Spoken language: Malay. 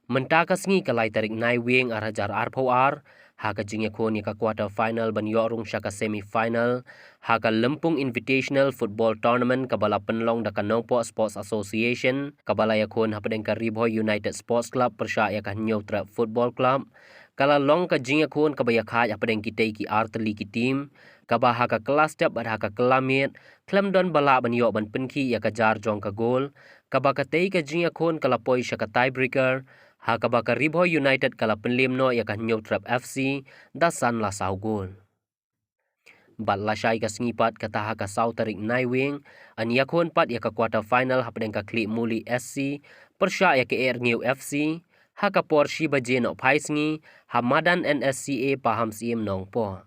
Mentaka sengi kalai tarik nai wing arajar arpoar, haka jingya koni ka quarter final ban yorung syaka semi final, haka Lempung Invitational Football Tournament kabala penlong da Kanongpo Sports Association, kabala yakon hapadeng ka Ribhoy United Sports Club persya ya ka Nyotra Football Club, kala long ka jingya kon kabaya kha hapadeng kitei ki arteli ki team, kaba haka kelas step ad haka kelamit, klemdon bala ban yo ban penki ya ka jar jong ka gol, kaba katei ka jingya kon kala poi syaka tiebreaker, haka baka Ribhoy United kala penlimno ya ka Nyotrap FC dasan la sau gol. Bat la syai ka sengipat kata haka sau tarik nai wing, an yakon pat ya ka quarter final hapadeng ka Klik Muli SC, persya ya ka Ngiu FC, haka por Shiba Jeno Pai sengi, Hamadan NSCA paham siem nong po.